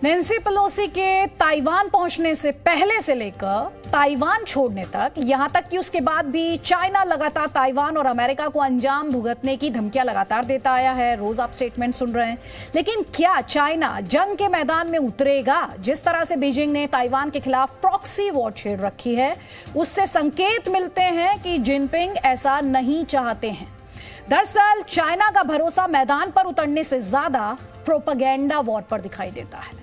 Nancy Pelosi के Taiwan पहुंचने से पहले से लेकर ताइवान छोड़ने तक, यहां तक कि उसके बाद भी चाइना लगातार ताइवान और अमेरिका को अंजाम भुगतने की धमकियां लगातार देता आया है। रोज आप स्टेटमेंट सुन रहे हैं, लेकिन क्या चाइना जंग के मैदान में उतरेगा? जिस तरह से बीजिंग ने ताइवान के खिलाफ प्रॉक्सी वॉर छेड़ रखी है, उससे संकेत मिलते हैं कि जिनपिंग ऐसा नहीं चाहते हैं। दरअसल चाइना का भरोसा मैदान पर उतरने से ज्यादा प्रोपेगेंडा वॉर पर दिखाई देता है।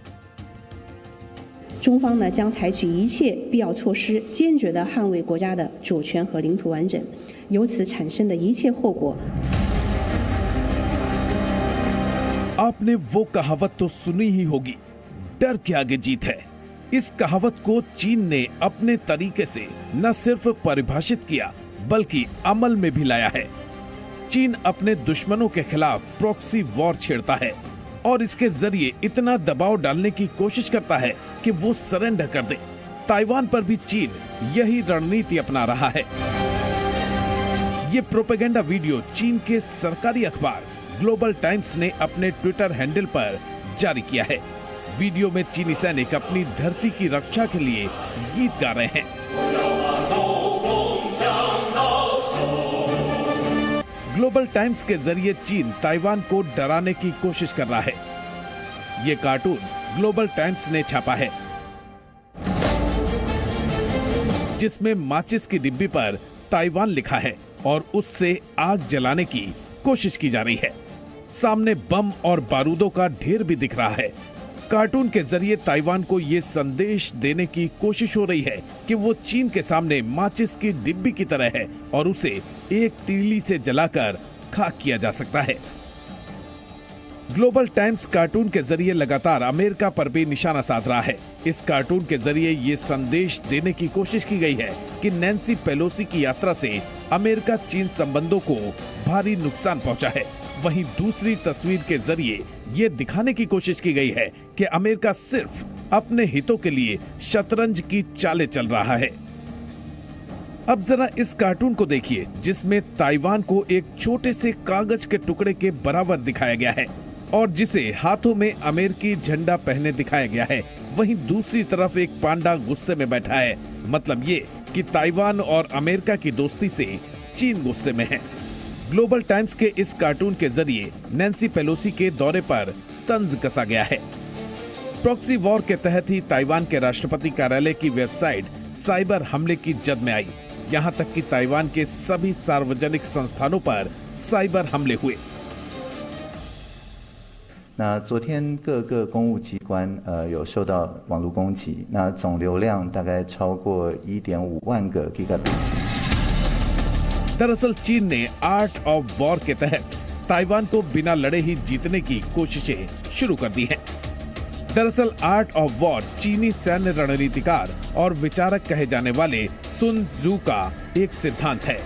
中方呢将采取一切必要措施，坚决地捍卫国家的主权和领土完整，由此产生的一切后果。 आपने वो कहावत तो सुनी ही होगी, डर के आगे जीत है। इस कहावत को चीन ने अपने तरीके से न सिर्फ परिभाषित किया, बल्कि अमल में भी लाया है। चीन अपने दुश्मनों के खिलाफ प्रॉक्सी वॉर छेड़ता है और इसके जरिए इतना दबाव डालने की कोशिश करता है कि वो सरेंडर कर दे। ताइवान पर भी चीन यही रणनीति अपना रहा है। ये प्रोपेगेंडा वीडियो चीन के सरकारी अखबार ग्लोबल टाइम्स ने अपने ट्विटर हैंडल पर जारी किया है। वीडियो में चीनी सैनिक अपनी धरती की रक्षा के लिए गीत गा रहे हैं। ग्लोबल टाइम्स के जरिए चीन ताइवान को डराने की कोशिश कर रहा है। ये कार्टून ग्लोबल टाइम्स ने छापा है, जिसमें माचिस की डिब्बी पर ताइवान लिखा है और उससे आग जलाने की कोशिश की जा रही है। सामने बम और बारूदों का ढेर भी दिख रहा है। कार्टून के जरिए ताइवान को ये संदेश देने की कोशिश हो रही है कि वो चीन के सामने माचिस की डिब्बी की तरह है और उसे एक तीली से जलाकर खाक किया जा सकता है। ग्लोबल टाइम्स कार्टून के जरिए लगातार अमेरिका पर भी निशाना साध रहा है। इस कार्टून के जरिए ये संदेश देने की कोशिश की गई है कि नैन्सी पेलोसी की यात्रा से अमेरिका चीन संबंधों को भारी नुकसान पहुंचा है। वहीं दूसरी तस्वीर के जरिए ये दिखाने की कोशिश की गई है कि अमेरिका सिर्फ अपने हितों के लिए शतरंज की चालें चल रहा है। अब जरा इस कार्टून को देखिए, जिसमें ताइवान को एक छोटे से कागज के टुकड़े के बराबर दिखाया गया है और जिसे हाथों में अमेरिकी झंडा पहने दिखाया गया है। वहीं दूसरी तरफ एक पांडा गुस्से में बैठा है। मतलब ये कि ताइवान और अमेरिका की दोस्ती से चीन गुस्से में है। ग्लोबल टाइम्स के इस कार्टून के जरिए नैन्सी पेलोसी के दौरे पर तंज कसा गया है। प्रॉक्सी वॉर के तहत ही ताइवान के राष्ट्रपति कार्यालय की वेबसाइट साइबर हमले की जद में आई। यहां तक कि ताइवान के सभी सार्वजनिक संस्थानों पर साइबर हमले हुए। 那昨天各个公务机关有受到网络攻击，那总流量大概超过1.5万个 Gigabit。 दरअसल चीन ने आर्ट ऑफ वॉर के तहत ताइवान को बिना लड़े ही जीतने की कोशिशें शुरू कर दी हैं। दरअसल आर्ट ऑफ वॉर चीनी सैन्य रणनीतिकार और विचारक कहे जाने वाले सुन त्सू का एक सिद्धांत है।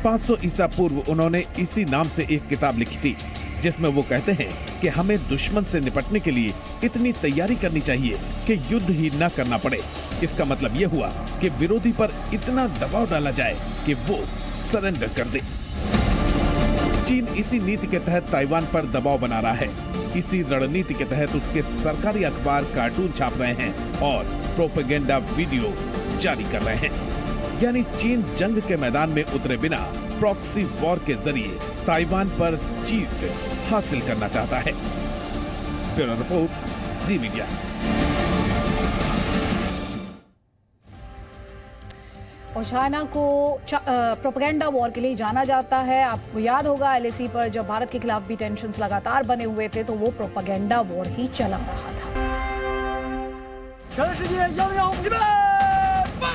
500 ईसा पूर्व उन्होंने इसी नाम से एक किताब लिखी थी, जिसमें वो कहते हैं कि हमें दुश्मन से निपटने के लिए इतनी तैयारी करनी चाहिए कि युद्ध ही न करना पड़े। इसका मतलब ये हुआ कि विरोधी पर इतना दबाव डाला जाए कि वो सरेंडर कर दे। चीन इसी नीति के तहत ताइवान पर दबाव बना रहा है। इसी रणनीति के तहत उसके सरकारी अखबार कार्टून छाप रहे हैं और प्रोपेगेंडा वीडियो जारी कर रहे हैं। यानी चीन जंग के मैदान में उतरे बिना प्रॉक्सी वॉर के जरिए ताइवान पर जीत हासिल करना चाहता है। ब्यूरो रिपोर्ट, जी मीडिया। और चाइना को प्रोपेगेंडा वॉर के लिए जाना जाता है। आपको याद होगा एलएसी पर जब भारत के खिलाफ भी टेंशन्स लगातार बने हुए थे, तो वो प्रोपेगेंडा वॉर ही चला रहा था। 全世界105预备，报！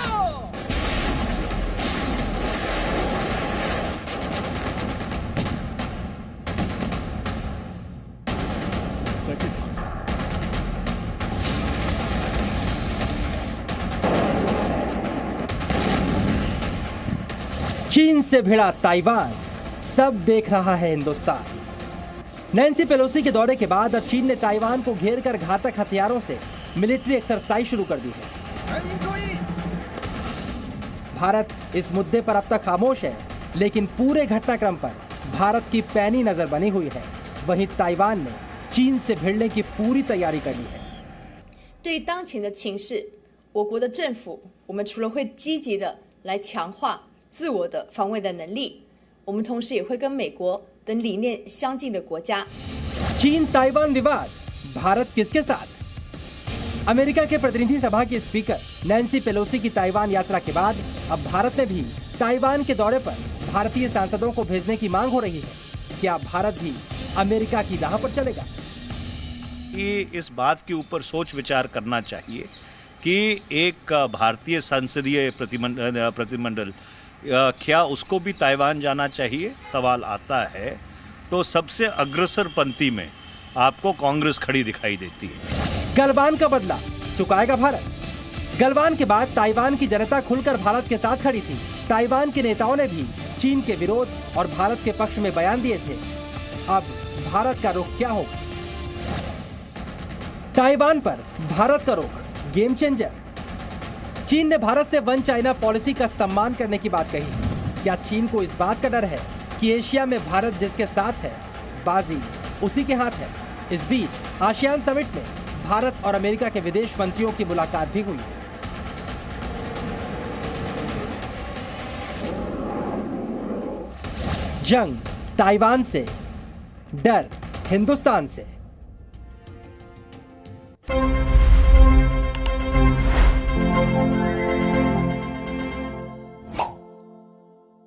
चीन से भिड़ा ताइवान, सब देख रहा है हिंदुस्तान। नैन्सी पेलोसी के दौरे के बाद अब चीन ने ताइवान को घेर कर घातक हथियारों से मिलिट्री एक्सरसाइज शुरू कर दी है। भारत इस मुद्दे पर अब तक खामोश है, लेकिन पूरे घटनाक्रम पर भारत की पैनी नजर बनी हुई है। वहीं ताइवान ने चीन से भिड़ने की पूरी तैयारी कर ली है। 对于当前的情势，我国的政府，我们除了会积极的来强化自我的防卫的能力，我们同时也会跟美国等理念相近的国家。चीन ताइवान विवाद, भारत किसके साथ? अमेरिका के प्रतिनिधि सभा की स्पीकर नैन्सी पेलोसी की ताइवान यात्रा के बाद अब भारत में भी ताइवान के दौरे पर भारतीय सांसदों को भेजने की मांग हो रही है। क्या भारत भी अमेरिका की राह पर चलेगा? ये इस बात के ऊपर सोच विचार करना चाहिए कि एक भारतीय संसदीय प्रतिनिधिमंडल क्या उसको भी ताइवान जाना चाहिए? सवाल आता है तो सबसे अग्रसर पंक्ति में आपको कांग्रेस खड़ी दिखाई देती है। गलवान का बदला चुकाएगा भारत? गलवान के बाद ताइवान की जनता खुलकर भारत के साथ खड़ी थी। ताइवान के नेताओं ने भी चीन के विरोध और भारत के पक्ष में बयान दिए थे। अब भारत का रुख क्या होगा? ताइवान पर भारत का रुख गेम चेंजर। चीन ने भारत से वन चाइना पॉलिसी का सम्मान करने की बात कही। क्या चीन को इस बात का डर है कि एशिया में भारत जिसके साथ है, बाजी उसी के हाथ है? इस बीच आसियान समिट में भारत और अमेरिका के विदेश मंत्रियों की मुलाकात भी हुई। जंग ताइवान से, डर हिंदुस्तान से।